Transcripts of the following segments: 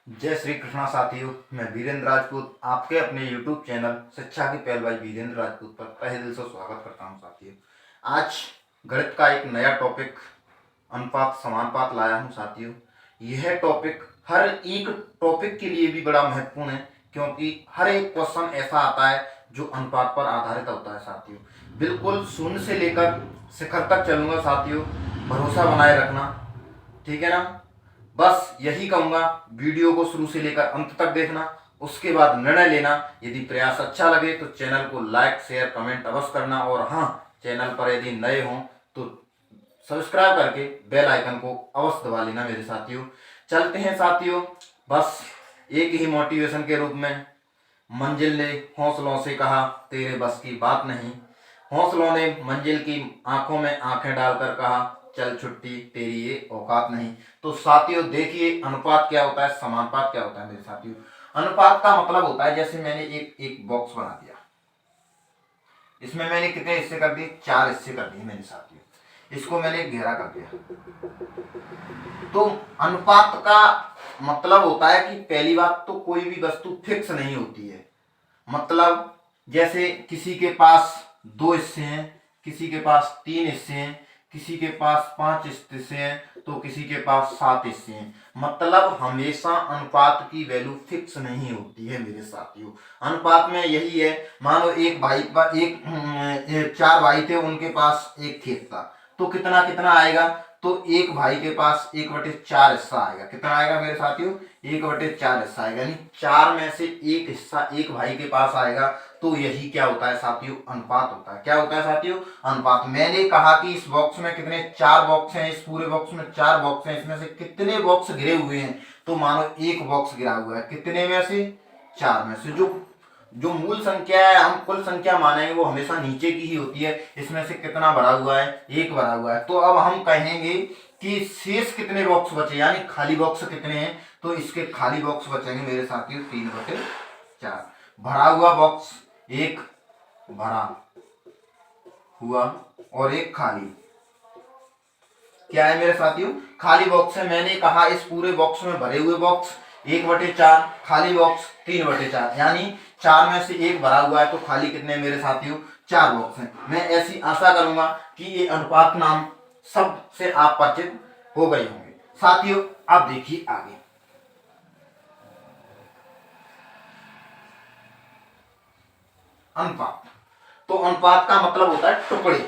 जय श्री कृष्णा साथियों, मैं वीरेंद्र राजपूत आपके अपने YouTube चैनल शिक्षा की पहलवाई वीरेंद्र राजपूत पर तहे दिल से स्वागत करता हूं। साथियों, आज गणित का एक नया टॉपिक अनुपात समानुपात लाया हूं। साथियों, यह टॉपिक हर एक टॉपिक के लिए भी बड़ा महत्वपूर्ण है, क्योंकि हर एक क्वेश्चन ऐसा आता है जो अनुपात पर आधारित होता है। साथियों, बिल्कुल शून्य से लेकर शिखर तक चलूंगा। साथियों, भरोसा बनाए रखना, ठीक है ना। बस यही कहूंगा, वीडियो को शुरू से लेकर अंत तक देखना, उसके बाद निर्णय लेना। यदि प्रयास अच्छा लगे तो चैनल को लाइक शेयर कमेंट अवश्य करना, और हाँ, चैनल पर यदि नए हों तो सब्सक्राइब करके बेल आइकन को अवश्य दबा लेना। मेरे साथियों, चलते हैं। साथियों, बस एक ही मोटिवेशन के रूप में, मंजिल ने हौसलों से कहा तेरे बस की बात नहीं। हौसलों ने मंजिल की आंखों में आंखें डालकर कहा चल छुट्टी तेरी ये औकात नहीं। तो साथियों देखिए, अनुपात क्या होता है, समानुपात क्या होता है। मेरे साथियों, अनुपात का मतलब होता है, जैसे मैंने एक बॉक्स बना दिया, इसमें मैंने कितने हिस्से कर दिए, 4 हिस्से कर दिए। मेरे साथियों, इसको मैंने घेरा कर दिया। तो अनुपात का मतलब होता है कि पहली बात तो कोई भी वस्तु फिक्स नहीं होती है। मतलब जैसे किसी के पास 2 हिस्से हैं, किसी के पास 3 हिस्से हैं, किसी के पास 5 हिस्से हैं, तो किसी के पास 7 हिस्से हैं। मतलब हमेशा अनुपात की वैल्यू फिक्स नहीं होती है। मेरे साथियों, अनुपात में यही है, मानो एक भाई एक 4 भाई थे, उनके पास एक खेत था, तो कितना कितना आएगा, तो एक भाई के पास 1/4 हिस्सा आएगा। कितना आएगा मेरे साथियों, 1/4 हिस्सा आएगा, यानी 4 में से एक हिस्सा एक भाई के पास आएगा। तो यही क्या होता है साथियों, अनुपात होता है। क्या होता है साथियों, अनुपात। मैंने कहा कि इस बॉक्स में कितने 4 बॉक्स हैं, इस पूरे बॉक्स में 4 बॉक्स हैं, इसमें से कितने बॉक्स घिरे हुए हैं, तो मानो एक बॉक्स गिरा हुआ है, कितने में से, 4 में से। जो जो मूल संख्या है, हम कुल संख्या मानेंगे, वो हमेशा नीचे की ही होती है। इसमें से कितना भरा हुआ है, एक भरा हुआ है। तो अब हम कहेंगे कि शेष कितने बॉक्स बचे, यानी खाली बॉक्स कितने हैं, तो इसके खाली बॉक्स बचेंगे मेरे साथियों 3/4। भरा हुआ बॉक्स एक भरा हुआ और एक खाली। क्या है मेरे साथियों, खाली बॉक्स है। मैंने कहा इस पूरे बॉक्स में भरे हुए बॉक्स 1/4, खाली बॉक्स 3/4, यानी 4 में से एक भरा हुआ है, तो खाली कितने मेरे साथियों, 4 बॉक्स हैं। मैं ऐसी आशा करूंगा कि ये अनुपात नाम सब से आप परिचित हो गए होंगे। साथियों, अब देखिए आगे, अनुपात। तो अनुपात का मतलब होता है टुकड़े,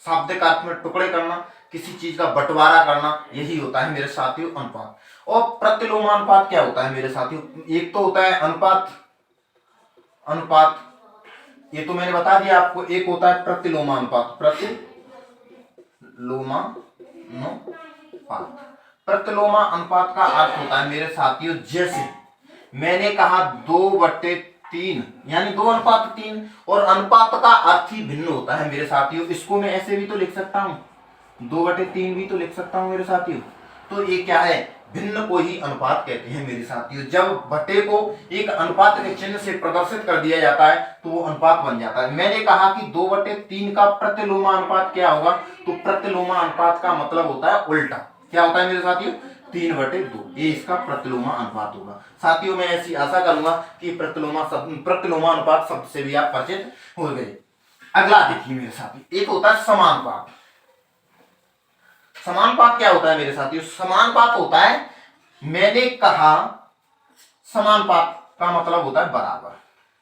शाब्दिक अर्थ में टुकड़े करना, किसी चीज का बंटवारा करना, यही होता है मेरे साथियों अनुपात। और प्रतिलोमानुपात क्या होता है मेरे साथियों, एक तो होता है अनुपात, अनुपात ये तो मैंने बता दिया आपको। एक होता है प्रतिलोमानुपात, प्रतिलोमानुपात। प्रतिलोमा अनुपात का अर्थ होता है मेरे साथियों, जैसे मैंने कहा 2/3, यानी 2:3, और अनुपात का अर्थ ही भिन्न होता है मेरे साथियों। इसको मैं ऐसे भी तो लिख सकता हूं, 2/3 भी तो लिख सकता हूं मेरे साथियों। तो ये क्या है, भिन्न को ही अनुपात कहते हैं मेरे साथियों। जब बटे को एक अनुपात के चिन्ह से प्रदर्शित कर दिया जाता है तो वो अनुपात बन जाता है। मैंने कहा कि 2/3 का प्रतिलोमा अनुपात क्या होगा, तो प्रतिलोमा अनुपात का मतलब होता है उल्टा। क्या होता है मेरे साथियों, 3/2, ये इसका प्रतिलोमा अनुपात होगा। साथियों, मैं ऐसी आशा करूंगा कि प्रतिलोमा अनुपात शब्द से भी आप परिचित हो गए। अगला देखिए मेरे साथियों, एक होता है समानुपात। समानुपात क्या होता है मेरे साथियों, समानुपात होता है, मैंने कहा समानुपात का मतलब होता है बराबर।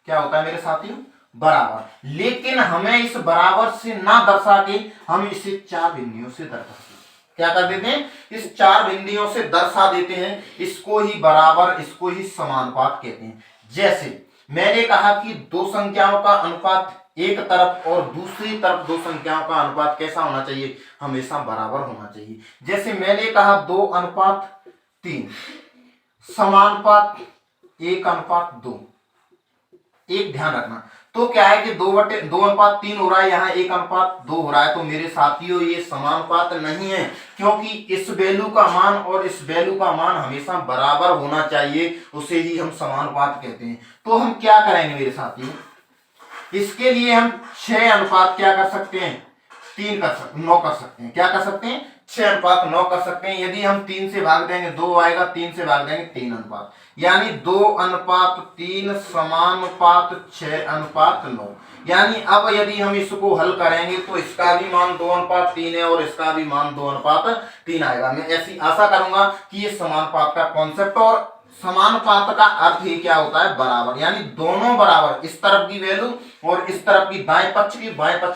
क्या होता है मेरे साथियों, बराबर। लेकिन हमें इस बराबर से ना दर्शा के हम इसे 4 बिंदुओं से दर्शाते हैं। क्या कर देते हैं, इस 4 बिंदुओं से दर्शा देते हैं। इसको ही बराबर, इसको ही समानुपात कहते हैं। जैसे मैंने कहा कि दो संख्याओं का अनुपात एक तरफ और दूसरी तरफ दो संख्याओं का अनुपात कैसा होना चाहिए, हमेशा बराबर होना चाहिए। जैसे मैंने कहा 2:3, समानुपात 1:2। एक ध्यान रखना, तो क्या है कि 2:3 हो रहा है, यहाँ 1:2 हो रहा है, तो मेरे साथियों ये समानुपात नहीं है, क्योंकि इस वैल्यू का मान और इस वैल्यू का मान हमेशा बराबर होना चाहिए, उसे ही हम समानुपात कहते हैं। तो हम क्या करेंगे मेरे साथियों, इसके लिए हम 6 अनुपात क्या कर सकते हैं, 3 कर सकते, 9 कर सकते हैं। क्या कर सकते हैं, 6:9 कर सकते हैं। यदि हम 3 से भाग देंगे 2 आएगा, 3 से भाग देंगे 3 अनुपात, यानी 2:3 समानुपात 6:9। यानी अब यदि हम इसको हल करेंगे तो इसका भी मान 2:3 है और इसका भी मान 2:3 आएगा। मैं ऐसी आशा करूंगा कि ये समानुपात का कॉन्सेप्ट, और समानुपात का अर्थ ही क्या होता है, बराबर, यानी दोनों बराबर, इस तरफ की वैल्यू और इस तरफ की बाएं पक्ष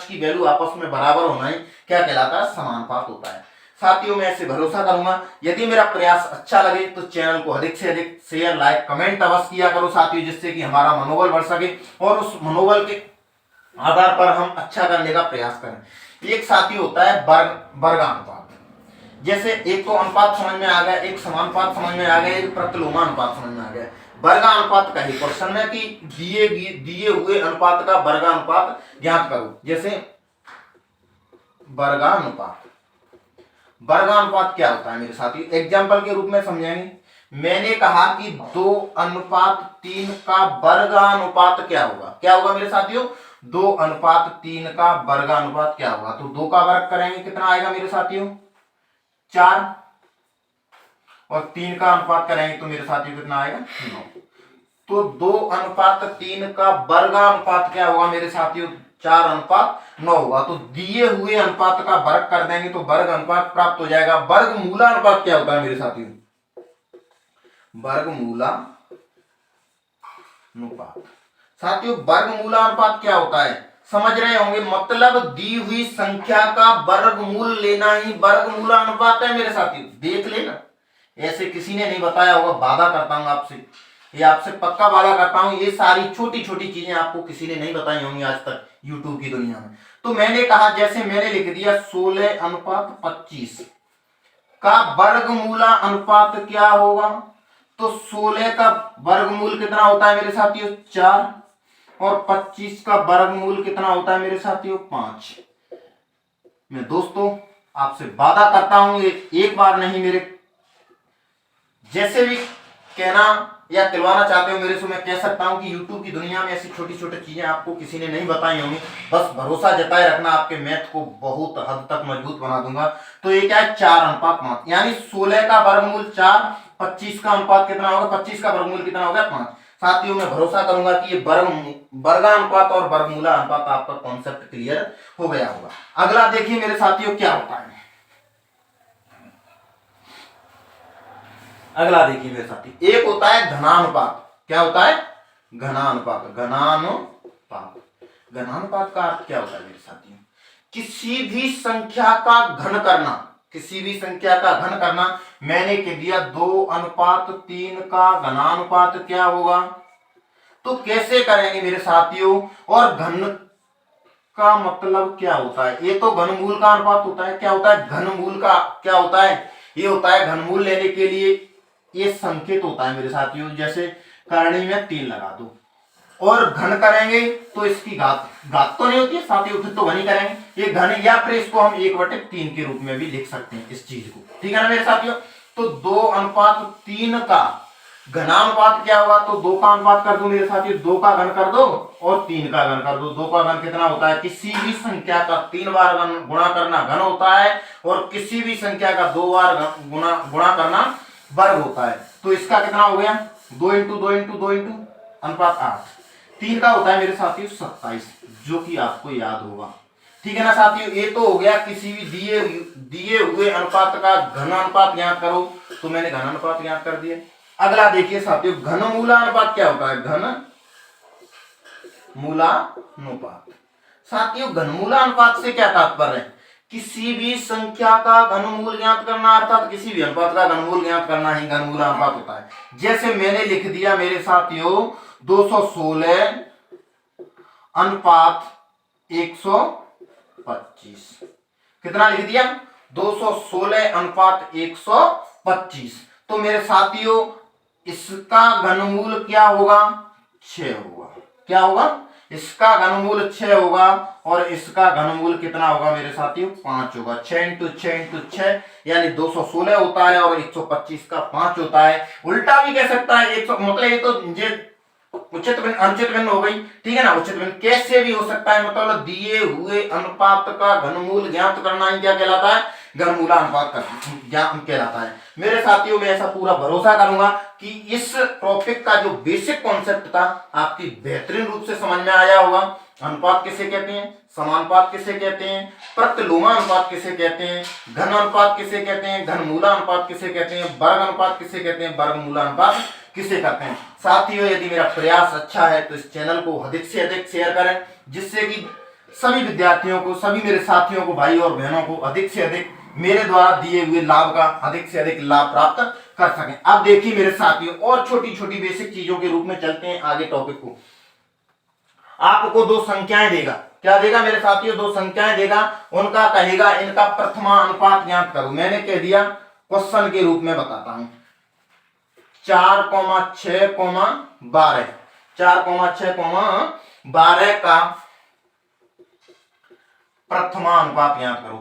की वैल्यू आपस में बराबर होना ही क्या कहलाता है, समानुपात होता है। साथियों, मैं ऐसे भरोसा करूंगा यदि मेरा प्रयास अच्छा लगे तो चैनल को अधिक से अधिक शेयर, लाइक, कमेंट अवश्य किया करो साथियों, जिससे कि हमारा मनोबल बढ़ सके और उस मनोबल के आधार पर हम अच्छा करने का प्रयास करें। एक साथी होता है वर्गानुपात। जैसे एक तो अनुपात समझ में आ गया, एक समानुपात समझ में आ गया, एक प्रतिलोमानुपात समझ में आ गया। वर्गानुपात का ही क्वेश्चन है कि दिए हुए अनुपात का वर्गानुपात ज्ञात करो। जैसे वर्गानुपात क्या होता है मेरे साथी, एग्जाम्पल के रूप में समझेंगे। मैंने कहा कि 2:3 का वर्गानुपात क्या होगा, क्या होगा मेरे साथियों, 2:3 का वर्गानुपात क्या होगा। तो 2 का वर्ग करेंगे कितना आएगा मेरे साथियों, 4, और 3 का अनुपात करेंगे तो मेरे साथियों कितना आएगा, 9। तो 2:3 का वर्गानुपात क्या होगा मेरे साथियों, 4:9 होगा। तो दिए हुए अनुपात का वर्ग कर देंगे तो वर्ग अनुपात प्राप्त हो जाएगा। वर्गमूलानुपात क्या होता है मेरे साथियों, वर्गमूलानुपात। साथियों, वर्गमूलानुपात क्या होता है समझ रहे होंगे, मतलब दी हुई संख्या का वर्गमूल लेना ही वर्गमूलानुपात है मेरे साथियों। देख लेना, ऐसे किसी ने नहीं बताया होगा, वादा करता हूं आपसे, ये आपसे पक्का वादा करता हूं, ये सारी छोटी छोटी चीजें आपको किसी ने नहीं बताई होंगी आज तक यूट्यूब की दुनिया में। तो मैंने कहा, जैसे मैंने लिख दिया 16:25 का वर्गमूला अनुपात क्या होगा, तो 16 का वर्गमूल कितना होता है मेरे साथियों, 4, और 25 का वर्गमूल कितना होता है मेरे साथियों, 5। मैं दोस्तों आपसे वादा करता हूं, एक बार नहीं, मेरे जैसे भी कहना या दिलवाना चाहते हो मेरे से, मैं कह सकता हूं कि YouTube की दुनिया में ऐसी छोटी छोटी चीजें आपको किसी ने नहीं बताई होंगी। बस भरोसा जताए रखना, आपके मैथ को बहुत हद तक मजबूत बना दूंगा। तो ये क्या है, 4:5, यानी 16 का वर्गमूल 4, 25 का अनुपात कितना होगा, 25 का वर्गमूल कितना होगा, 5। साथियों, मैं भरोसा करूंगा कि ये वर्गानुपात और वर्गमूला अनुपात आपका कॉन्सेप्ट क्लियर हो गया होगा। अगला देखिए मेरे साथियों क्या होता है, अगला देखिए मेरे साथी, एक होता है घनानुपात। क्या होता है, घनानुपात। घनानुपात का अर्थ क्या होता है मेरे साथियों, किसी भी संख्या का घन करना, किसी भी संख्या का घन करना। मैंने कह दिया 2:3 का घनानुपात क्या होगा, तो कैसे करेंगे मेरे साथियों, और घन का मतलब क्या होता है, ये तो घनमूल का अनुपात होता है। क्या होता है, घनमूल का क्या होता है, ये होता है घनमूल लेने के लिए ये संकेत होता है मेरे साथियों। जैसे करणी में 3 लगा दो और घन करेंगे तो इसकी घात तो नहीं होती है साथियों, फिर तो घन ही करेंगे ये घन, या फिर इसको हम 1/3 के रूप में भी लिख सकते हैं इस चीज को, ठीक है ना मेरे साथियों। तो 2:3 का घनानुपात क्या होगा, तो 2 का अनुपात कर दो मेरे साथियों, 2 का घन कर दो और 3 का घन कर दो। 2 का घन कितना होता है, किसी भी संख्या का 3 बार गुणा करना घन होता है, और किसी भी संख्या का 2 बार गुणा करना वर्ग होता है। तो इसका कितना हो गया, 2 × 2 × 2 × अनुपात 8। 3 का होता है मेरे साथियों 27, जो कि आपको याद होगा, ठीक है ना साथियों। ये तो हो गया किसी भी दिए हुए अनुपात का घनानुपात ज्ञात करो, तो मैंने घनानुपात ज्ञात कर दिया। अगला देखिए साथियों, घनमूलानुपात क्या होता है, घनमूलानुपात। साथियों, घनमूलानुपात से क्या तात्पर्य है, किसी भी संख्या का घनमूल ज्ञात करना, अर्थात किसी भी अनुपात का घनमूल ज्ञात करना ही घनमूलानुपात होता है। जैसे मैंने लिख दिया मेरे साथियों 216 अनुपात 125, कितना लिख दिया, 216 अनुपात 125। तो मेरे साथियों इसका घनमूल क्या होगा, 6 होगा। क्या होगा, इसका घनमूल 6 होगा, और इसका घनमूल कितना होगा मेरे साथियों, 5 होगा। 6 × 6 × 6 यानी 216 होता है, और 125 का 5 होता है। उल्टा भी कह सकता है 100, मतलब ये तो उचित भिन्न अनुचित भिन्न हो गई, ठीक है ना। उचित भिन्न कैसे भी हो सकता है, मतलब दिए हुए अनुपात का घनमूल ज्ञात करना ही क्या कहलाता है, घनमूला अनुपात ज्ञात कहलाता है। मेरे साथियों, मैं ऐसा पूरा भरोसा करूंगा कि इस टॉपिक का जो बेसिक कॉन्सेप्ट था आपकी बेहतरीन रूप से समझ में आया होगा। अनुपात किसे कहते हैं, समानुपात किसे कहते हैं, प्रतिलोमानुपात किसे कहते हैं, घन अनुपात किसे कहते हैं, घनमूला अनुपात किसे कहते हैं, वर्ग अनुपात किसे कहते हैं, वर्गमूला अनुपात किसे कहते हैं। साथियों, यदि मेरा प्रयास अच्छा है तो इस चैनल को अधिक से अधिक शेयर करें, जिससे कि सभी विद्यार्थियों को, सभी मेरे साथियों को, भाई और बहनों को अधिक से अधिक मेरे द्वारा दिए हुए लाभ का अधिक से अधिक लाभ प्राप्त कर सकें। अब देखिए मेरे साथियों, और छोटी छोटी बेसिक चीजों के रूप में चलते हैं आगे टॉपिक को। आपको दो संख्याएं देगा, क्या देगा मेरे साथियों, दो संख्याएं देगा, उनका कहेगा इनका प्रथमानुपात ज्ञात करो। मैंने कह दिया क्वेश्चन के रूप में बताता हूं, 4,6,12 4,6,12 का प्रथमानुपात ज्ञात करो।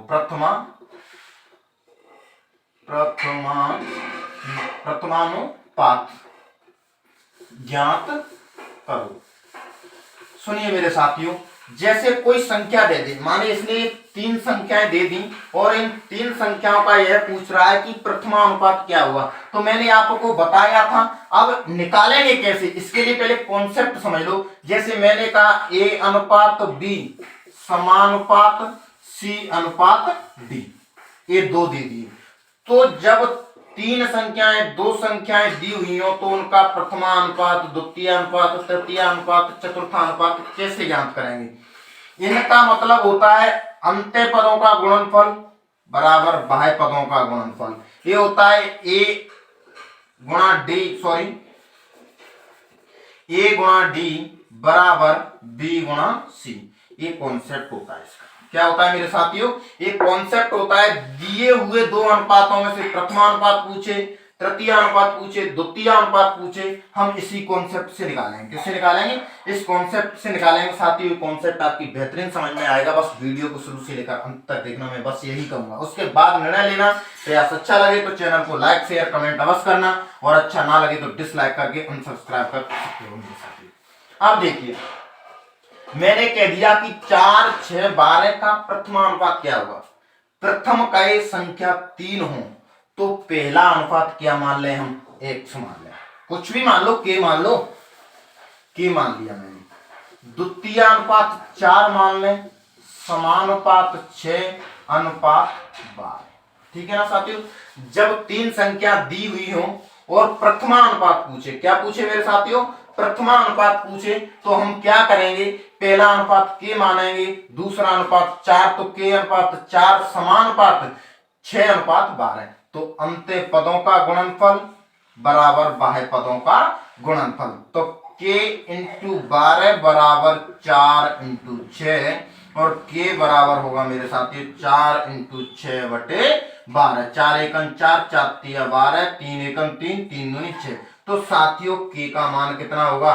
प्रथमानुपात ज्ञात करो। सुनिए मेरे साथियों, जैसे कोई संख्या दे दे, माने इसने 3 संख्याएं दे दी और इन 3 संख्याओं का यह पूछ रहा है कि प्रथमानुपात क्या हुआ, तो मैंने आपको बताया था। अब निकालेंगे कैसे, इसके लिए पहले कॉन्सेप्ट समझ लो। जैसे मैंने कहा A अनुपात B समानुपात C अनुपात D, ये 2 दे दिए। तो जब 3 संख्याएं, 2 संख्याएं दी हुई हो तो उनका प्रथमानुपात, द्वितीयानुपात, तृतीयानुपात, चतुर्थानुपात कैसे ज्ञात करेंगे। इनका मतलब होता है अंत्य पदों का गुणनफल बराबर बाह्य पदों का गुणनफल। ये होता है A गुणा D बराबर B गुणा C। ये कॉन्सेप्ट होता है इसका। क्या होता है मेरे साथियों, एक कॉन्सेप्ट होता है, दिए हुए 2 अनुपातों में से प्रथमानुपात पूछे, तृतीयानुपात पूछे, द्वितीयानुपात पूछे, हम इसी कॉन्सेप्ट से निकालेंगे। किससे निकालेंगे, इस कॉन्सेप्ट से निकालेंगे। साथियों, कॉन्सेप्ट आपकी बेहतरीन समझ में आएगा, बस वीडियो को शुरू से लेकर अंत तक देखना, मैं बस यही कहूंगा। उसके बाद निर्णय लेना। प्रयास अच्छा लगे तो चैनल को लाइक शेयर कमेंट अवश्य करना, और अच्छा ना लगे तो डिसलाइक करके अनसब्सक्राइब कर सकते हो मेरे साथियों। अब देखिए, मैंने कह दिया कि 4, 6, 12 का प्रथमानुपात क्या होगा। प्रथम कई संख्या 3 हो तो पहला अनुपात क्या मान ले हम, 1 मान ले, कुछ भी मान लो, के मान लो, के मान लिया मैंने। द्वितीय अनुपात 4 मान ले, समानुपात 6 अनुपात 12। ठीक है ना साथियों। जब 3 संख्या दी हुई हो और प्रथमानुपात पूछे, क्या पूछे मेरे साथियों, प्रथमानुपात पूछे, तो हम क्या करेंगे, पहला अनुपात के मानेंगे, दूसरा अनुपात 4 तो के अनुपात 4 समानुपात 6 अनुपात 12। तो अंत्य पदों का गुणनफल बराबर बाह्य पदों का गुणनफल। तो k इंटू 12 बराबर 4 इंटू 6, और k बराबर होगा मेरे साथियों 4 इंटू 6 बटे 12। 4 एकम 4, 4 तिया 12, 3 एकम 3, 3 दूनी 6। तो साथियों k का मान कितना होगा,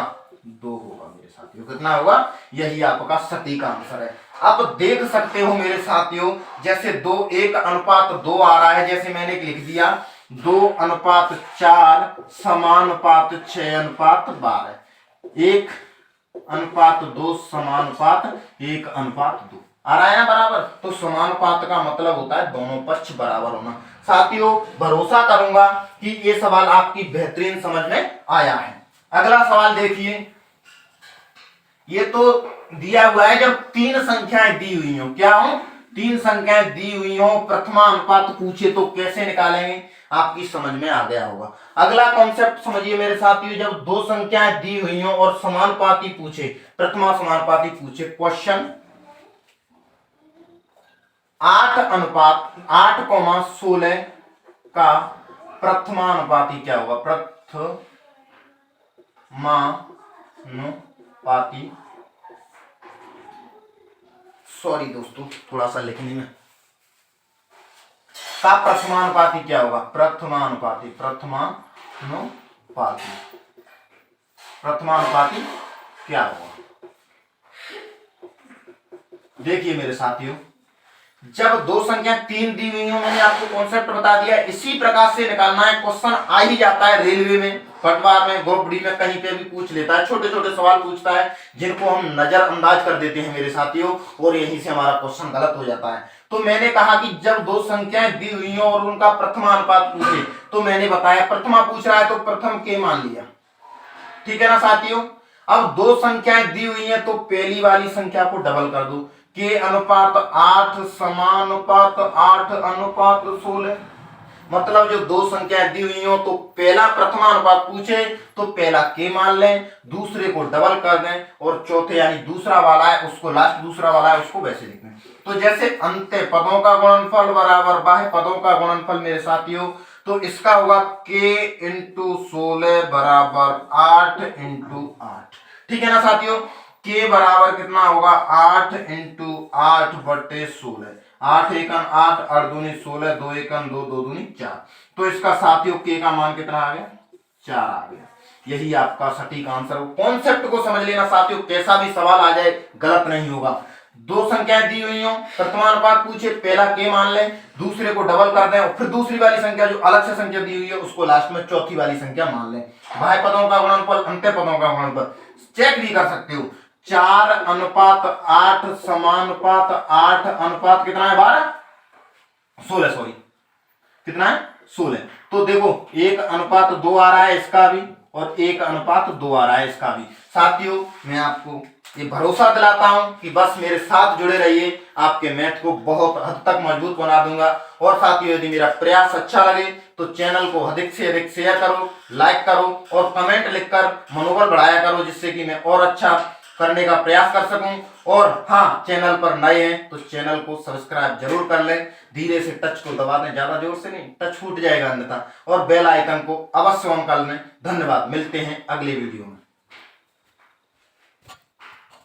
2 होगा मेरे साथियों। कितना होगा, यही आपका सटीक आंसर है। आप देख सकते हो मेरे साथियों, जैसे 2 1 अनुपात 2 आ रहा है, जैसे मैंने लिख दिया 2 अनुपात 4 समानुपात 6 अनुपात 12, 1 अनुपात 2 समानुपात 1 अनुपात 2 आ रहा है ना बराबर। तो समानुपात का मतलब होता है दोनों पक्ष बराबर होना। साथियों, भरोसा करूंगा कि ये सवाल आपकी बेहतरीन समझ में आया है। अगला सवाल देखिए, ये तो दिया हुआ है जब 3 संख्याएं दी हुई हो, क्या हो, 3 संख्याएं दी हुई हो, प्रथमानुपात पूछे तो कैसे निकालेंगे, आपकी समझ में आ गया होगा। अगला कॉन्सेप्ट समझिए मेरे साथियों, जब 2 संख्याएं दी हुई हो और समानुपाती पूछे, प्रथमा समानुपाती पूछे, क्वेश्चन 8:16 का प्रथमानुपाती क्या होगा, प्रथमानुपाती, सॉरी दोस्तों थोड़ा सा लिखने में, का प्रथमानुपाती क्या होगा, प्रथमानुपाती क्या होगा। देखिए मेरे साथियों, जब 2 संख्या 3 दी हुई हो, मैंने आपको कॉन्सेप्ट बता दिया, इसी प्रकार से निकालना है। क्वेश्चन आ ही जाता है रेलवे में, पटवार में, ग्रुप डी में, कहीं पे भी पूछ लेता है। छोटे छोटे सवाल पूछता है जिनको हम नजरअंदाज कर देते हैं मेरे साथियों, और यहीं से हमारा क्वेश्चन गलत हो जाता है। तो मैंने कहा कि जब दो संख्याएं दी हुई हैं और उनका प्रथमानुपात पूछे, तो मैंने बताया प्रथमा पूछ रहा है तो प्रथम के मान लिया, ठीक है ना साथियों। अब दो संख्याएं दी हुई हैं तो पहली वाली संख्या को डबल कर दो, के अनुपात 8 समानुपात 8 अनुपात 16। मतलब जो दो संख्याएं दी हुई हो तो पहला प्रथमानुपात पूछे तो पहला के मान लें, दूसरे को डबल कर दें और चौथे यानी दूसरा वाला है उसको, लास्ट दूसरा वाला है उसको वैसे लिखें। तो जैसे अंत्य पदों का गुणनफल बराबर बाह्य पदों का गुणनफल मेरे साथियों, तो इसका होगा के इंटू 16 बराबर 8 इंटू 8, ठीक है ना साथियों। के बराबर कितना होगा 8 इंटू 8 बटे 16, 8 एकम 8 8 दूनी 16, 2 एकम 2 2 दूनी 4। तो इसका साथियों के का मान कितना आ गया 4 आ गया। यही आपका सटीक आंसर हो। कॉन्सेप्ट को समझ लेना साथियों, कैसा भी सवाल आ जाए गलत नहीं होगा। दो संख्याएं दी हुई हो, प्रथमानुपात पूछे, पहला के मान लें, दूसरे को डबल कर दें और फिर दूसरी वाली संख्या जो अलग से संख्या दी हुई है उसको लास्ट में चौथी वाली संख्या मान लें। बाह्य पदों का गुणनफल, अंत्य पदों का गुणनफल चेक भी कर सकते हो। 4 अनुपात 8 समानुपात 8 अनुपात कितना है 12 16, सॉरी कितना है 16। तो देखो 1 अनुपात 2 आ रहा है इसका भी और 1 अनुपात 2 आ रहा है इसका भी। साथियों मैं आपको ये भरोसा दिलाता हूं कि बस मेरे साथ जुड़े रहिए, आपके मैथ को बहुत हद तक मजबूत बना दूंगा। और साथियों यदि मेरा प्रयास अच्छा लगे तो चैनल को अधिक से अधिक शेयर करो, लाइक करो और कमेंट लिखकर मनोबल बढ़ाया करो, जिससे कि मैं और अच्छा करने का प्रयास कर सकूं। और हाँ, चैनल पर नए हैं तो चैनल को सब्सक्राइब जरूर कर लें, धीरे से टच को दबा दें, ज्यादा जोर से नहीं, टच फूट जाएगा अन्यथा, और बेल आइकन को अवश्य ऑन कर लें। धन्यवाद, मिलते हैं अगले वीडियो में।